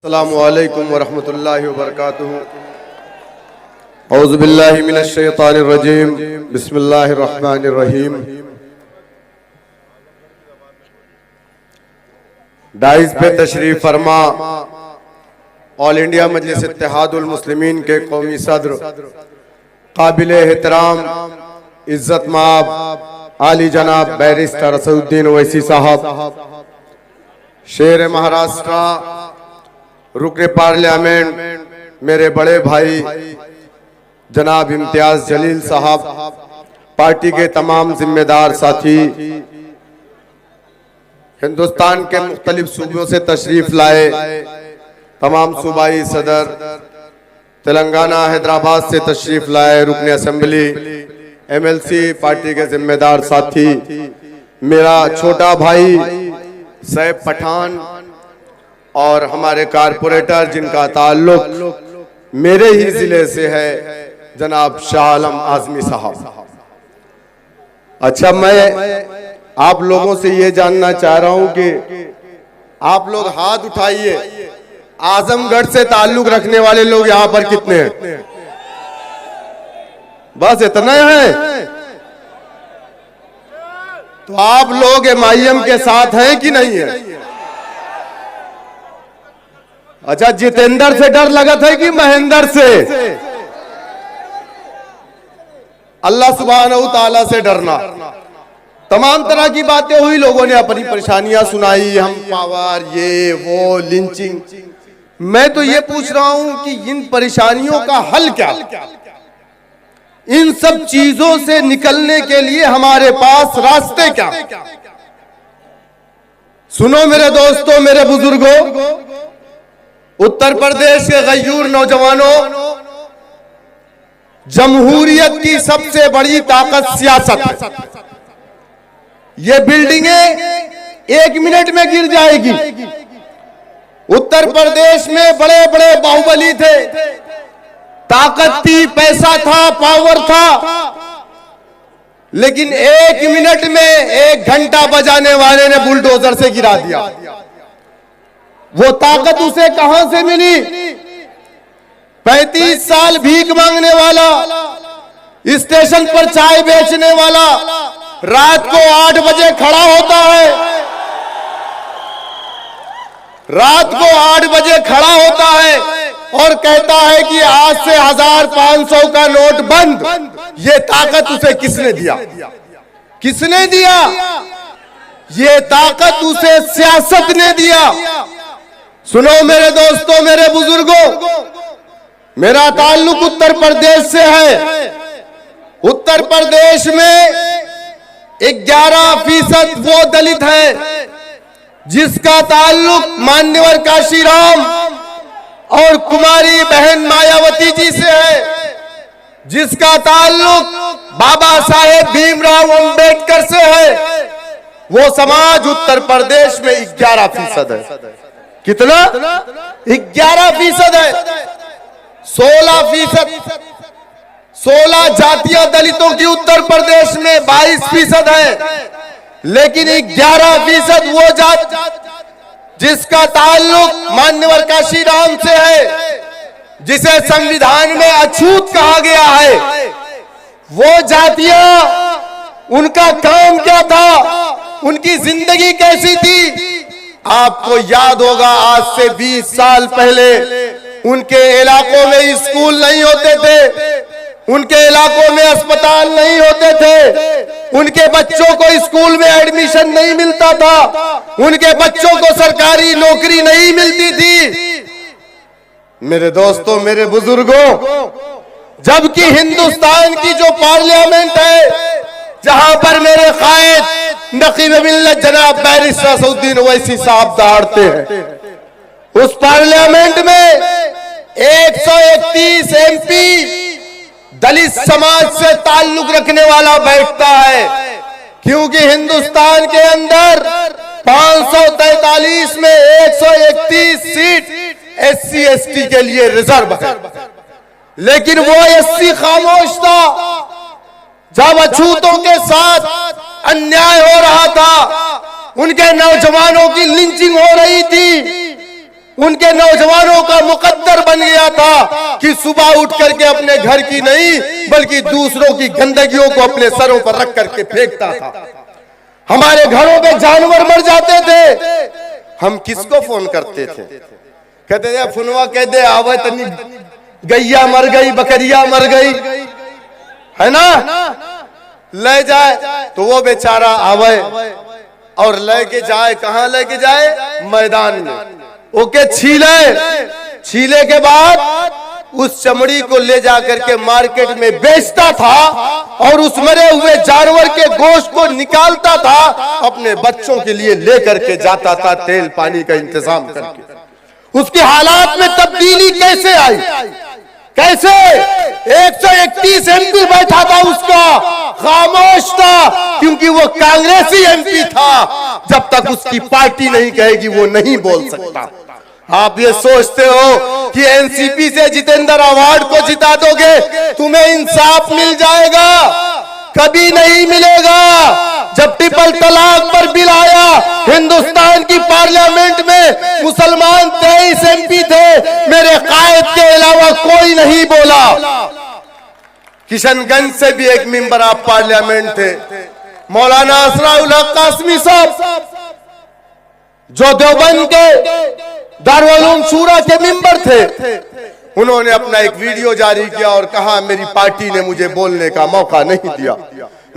अस्सलामुअलैकुम वरहमतुल्लाहि वबरकातुहू। औज़ु बिल्लाहि मिनश शैतानिर रजीम। बिस्मिल्लाहिर रहमानिर रहीम। डाइस पे तशरीफ फरमा ऑल इंडिया मजलिस इत्तेहादुल मुस्लिमीन के कौमी सदर काबिल एहतराम इज्जत माब आली जनाब बैरिस्टर असदुद्दीन ओवैसी साहब, शेर महाराष्ट्र, रुकने पार्लियामेंट मेरे बड़े भाई जनाब इम्तियाज जलील साहब, पार्टी के तमाम जिम्मेदार साथी, हिंदुस्तान के मुख्तलिफ सूबों से तशरीफ लाए तमाम सूबाई सदर, तेलंगाना हैदराबाद से तशरीफ लाए रुकने असेंबली, MLC पार्टी के जिम्मेदार साथी, मेरा छोटा भाई सैफ पठान और हमारे कारपोरेटर जिनका ताल्लुक मेरे ही जिले से है जनाब शाह आलम आजमी साहब। अच्छा, मैं आप लोगों से ये जानना चाह रहा हूं कि आप लोग हाथ उठाइए, आजमगढ़ से ताल्लुक रखने वाले लोग यहां पर कितने हैं? बस इतना है। तो आप लोग MIM के साथ हैं कि नहीं है? अच्छा, जितेंद्र से डर लगा था कि महेंद्र से? अल्लाह सुब्हानहू तआला से डरना। तमाम तरह की बातें हुई, लोगों ने अपनी परेशानियां सुनाई, हम पावर, ये वो, लिंचिंग। मैं तो ये पूछ रहा हूं कि इन परेशानियों का हल क्या? इन सब चीजों से निकलने के लिए हमारे पास रास्ते क्या? सुनो मेरे दोस्तों, मेरे बुजुर्गों, उत्तर प्रदेश के गयूर नौजवानों, जमहूरियत की सबसे बड़ी ताकत सियासत है। ये बिल्डिंगें 1 मिनट में गिर जाएगी। उत्तर प्रदेश में बड़े बड़े बाहुबली थे, ताकत थी, पैसा था, पावर था, लेकिन 1 मिनट में 1 घंटा बजाने वाले ने बुलडोजर से गिरा दिया। वो ताकत उसे कहां से मिली? 35 साल भीख मांगने वाला, स्टेशन पर चाय बेचने वाला, रात को 8 बजे खड़ा होता है, रात को 8 बजे खड़ा होता है और कहता है कि आज से 1500 का नोट बंद। ये ताकत उसे किसने दिया? किसने दिया? ये ताकत उसे सियासत ने दिया। सुनो मेरे दोस्तों, मेरे बुजुर्गों, मेरा ताल्लुक उत्तर प्रदेश से है। उत्तर प्रदेश में 11% वो दलित है जिसका ताल्लुक मान्यवर काशीराम और कुमारी बहन मायावती जी से है, जिसका ताल्लुक बाबा साहेब भीमराव अंबेडकर से है। वो समाज उत्तर प्रदेश में 11% है। कितना? 11% है। 16 जातीय दलितों की उत्तर प्रदेश में 22% है, लेकिन 11% वो जात जिसका ताल्लुक मान्यवर काशीराम से है, जिसे संविधान में अछूत कहा गया है। वो जातियां, उनका काम क्या था, उनकी जिंदगी कैसी थी? आपको याद होगा, आज से 20 साल पहले उनके इलाकों में स्कूल नहीं होते थे, उनके इलाकों में अस्पताल नहीं होते थे, उनके बच्चों को स्कूल में एडमिशन नहीं मिलता था, उनके बच्चों को सरकारी नौकरी नहीं मिलती थी। मेरे दोस्तों, मेरे बुजुर्गों, जबकि हिंदुस्तान की जो पार्लियामेंट है, जहां पर मेरे कायद नकीब मिल्लत जनाब बैरिस्टर असदुद्दीन ओवैसी साहब दौड़ते हैं, उस पार्लियामेंट में 131 MP दलित समाज से ताल्लुक रखने वाला बैठता है, क्योंकि हिंदुस्तान के अंदर 543 में 131 सीट SC ST के लिए रिजर्व है। लेकिन वो SC खामोश था। जब अछूतों के साथ अन्याय हो रहा था, उनके नौजवानों की लिंचिंग हो रही थी, उनके नौजवानों का मुकद्दर बन गया था कि सुबह उठ करके अपने घर की नहीं बल्कि दूसरों की गंदगियों को अपने सरों पर रख करके फेंकता था। हमारे घरों में जानवर मर जाते थे, हम किसको फोन करते थे? कहते थे फुनवा कह दे आवे तनी गैया मर गई, बकरिया मर गई, है ना, ले जाए तो वो बेचारा आवे और लेके जाए, कहां लेके जाए? मैदान में। ओके छीले के बाद उस चमड़ी को ले जाकर के मार्केट में बेचता था और उस मरे हुए जानवर के गोश्त को निकालता था, अपने बच्चों के लिए लेकर के जाता था, तेल पानी का इंतजाम करके। उसके हालात में तब्दीली कैसे आई? कैसे 131 एमपी बैठा था उसका, खामोश था, क्योंकि वो कांग्रेसी एमपी था। जब तक उसकी पार्टी नहीं कहेगी वो नहीं बोल सकता। आप ये सोचते हो कि एनसीपी से जितेंद्र अवार्ड को जिता दोगे तुम्हें इंसाफ मिल जाएगा? कभी नहीं मिलेगा। जब ट्रिपल तलाक पर बिल आया हिंदुस्तान की पार्लियामेंट में, मुसलमान 23 एमपी थे, मेरे कायद के अलावा कोई नहीं बोला। किशनगंज से भी एक मेंबर ऑफ पार्लियामेंट थे, मौलाना असराउल हक कासमी साहब, जो देवबंद के दारुल उलूम शूरा के मेंबर थे। उन्होंने अपना एक वीडियो जारी किया और कहा मेरी पार्टी ने मुझे बोलने का मौका नहीं दिया।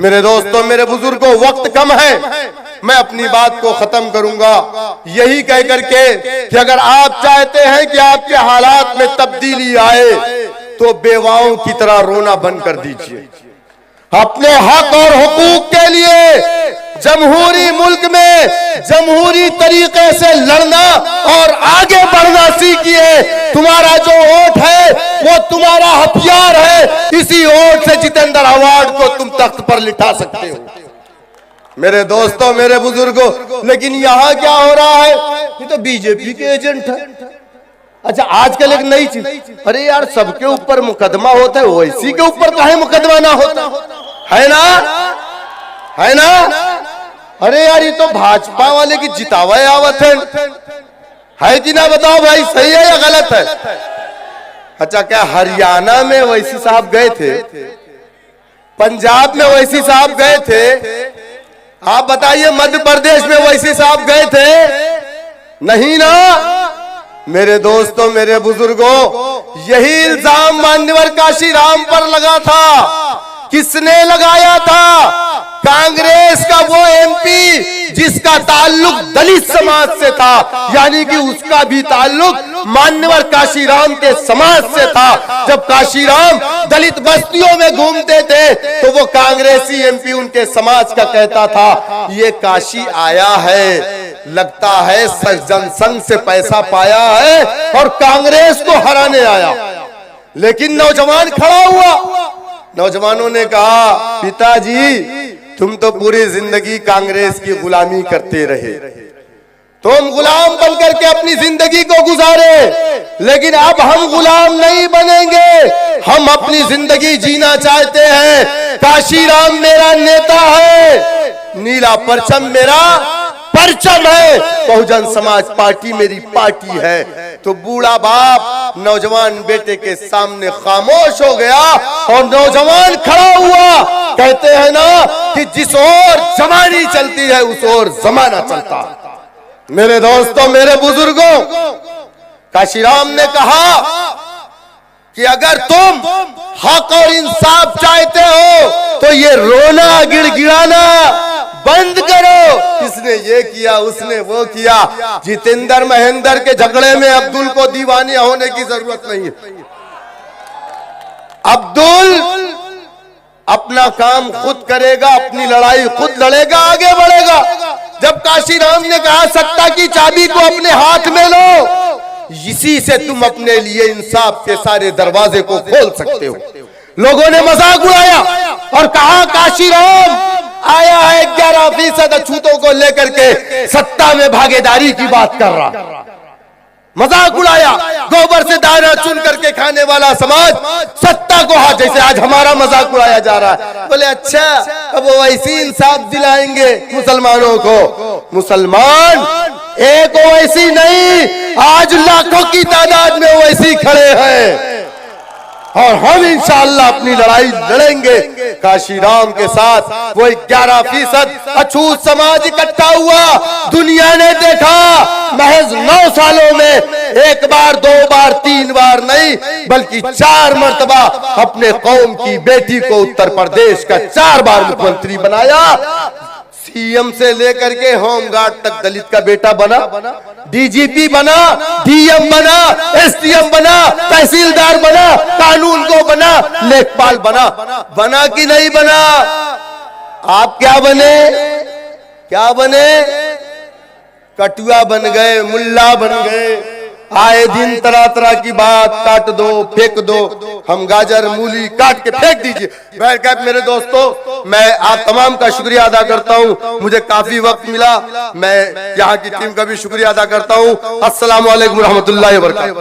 मेरे दोस्तों, मेरे बुजुर्गों, वक्त कम है, मैं अपनी बात को खत्म करूंगा यही कह करके कि अगर आप चाहते हैं कि आपके हालात में तब्दीली आए तो बेवाओं की तरह रोना बंद कर दीजिए। अपने हक और हुकूक के लिए जमहूरी मुल्क में जमहूरी तरीके से लड़ना और आगे बढ़ना सीखिए। तुम्हारा जो वोट है वो तुम्हारा हथियार है, इसी वोट से जितेंद्र अवार्ड को तुम तख्त पर लिटा सकते हो। मेरे दोस्तों, मेरे बुजुर्गों, लेकिन यहाँ क्या हो रहा है? ये तो बीजेपी के एजेंट है। अच्छा, आजकल एक नई चीज, अरे यार सबके ऊपर मुकदमा होता है, ओवैसी के ऊपर काहे मुकदमा ना होता? है ना, है ना? अरे यार ये तो भाजपा वाले की जितावा आवत है कि ना? बताओ भाई, सही है या गलत है? अच्छा, क्या हरियाणा में ओवैसी साहब गए थे? पंजाब में ओवैसी साहब गए थे? आप बताइए मध्य प्रदेश में ओवैसी साहब गए थे? नहीं ना। मेरे दोस्तों, मेरे बुजुर्गों, यही इल्जाम मान्यवर काशीराम पर लगा था। किसने लगाया था? कांग्रेस का वो एमपी जिसका ताल्लुक दलित समाज से था, यानी कि उसका भी ताल्लुक मान्यवर काशीराम के समाज से था। जब काशीराम दलित बस्तियों में घूमते थे तो वो कांग्रेसी एमपी उनके समाज का कहता था ये काशी आया है, लगता है जनसंघ से पैसा पाया है और कांग्रेस को हराने आया। लेकिन नौजवान खड़ा हुआ। नौजवानों ने कहा पिताजी तुम तो पूरी जिंदगी कांग्रेस की गुलामी करते रहे, तुम गुलाम बनकर के अपनी जिंदगी को गुजारे, लेकिन अब हम गुलाम नहीं बनेंगे, हम अपनी जिंदगी जीना चाहते हैं। काशीराम मेरा नेता है, नीला परचम मेरा परचम है, बहुजन समाज पार्टी मेरी पार्टी है। तो बूढ़ा बाप नौजवान बेटे के सामने खामोश हो गया और नौजवान खड़ा हुआ। कहते हैं ना कि जिस ओर जमानी चलती है उस ओर जमाना चलता। मेरे दोस्तों, मेरे बुजुर्गों, काशीराम ने कहा कि अगर तुम हक और इंसाफ चाहते हो तो ये रोना गिड़गिड़ाना बंद करो। इसने ये किया, उसने वो किया। जितेंद्र महेंद्र के झगड़े में अब्दुल को दीवानिया होने की जरूरत नहीं है। अब्दुल अपना काम खुद करेगा, अपनी लड़ाई खुद लड़ेगा, आगे बढ़ेगा। जब काशीराम ने कहा सत्ता की चाबी को अपने हाथ में लो, इसी से तुम अपने लिए इंसाफ के सारे दरवाजे को खोल सकते हो। लोगों ने मजाक उड़ाया और कहा काशीराम आया है 11% अछूतों को लेकर के सत्ता में भागीदारी की बात कर रहा। मजाक उड़ाया। गोबर से दाना चुन करके खाने वाला समाज सत्ता को हाथ, जैसे आज हमारा मजाक उड़ाया जा रहा है। बोले अच्छा अब वो वैसी इंसाफ दिलाएंगे मुसलमानों को। मुसलमान एक ओवैसी नहीं आज लाखों की तादाद में वैसे ही खड़े हैं और हम इंशाअल्लाह अपनी लड़ाई लड़ेंगे काशी राम के साथ। वो 11% अछूत समाज इकट्ठा हुआ, दुनिया ने देखा महज 9 सालों में 1 बार 2 बार 3 बार नहीं बल्कि 4 मर्तबा अपने कौम की बेटी को उत्तर प्रदेश का 4 बार मुख्यमंत्री बनाया। सीएम से लेकर के होमगार्ड तक दलित का बेटा बना, डीजीपी बना, डीएम बना, एसडीएम बना, तहसीलदार बना, कानून को बना, लेखपाल बना कि नहीं बना? आप क्या बने? क्या बने? कटुआ बन गए, मुल्ला बन गए। आए दिन तरह तरह की बात, काट दो, फेंक दो, हम गाजर मूली काट के फेंक दीजिए। मेरे दोस्तों, मैं आप तमाम का शुक्रिया अदा करता हूं, मुझे काफी वक्त मिला। मैं यहाँ की टीम का भी शुक्रिया अदा करता हूं। अस्सलाम वालेकुम रहमतुल्लाहि व बरकातहू।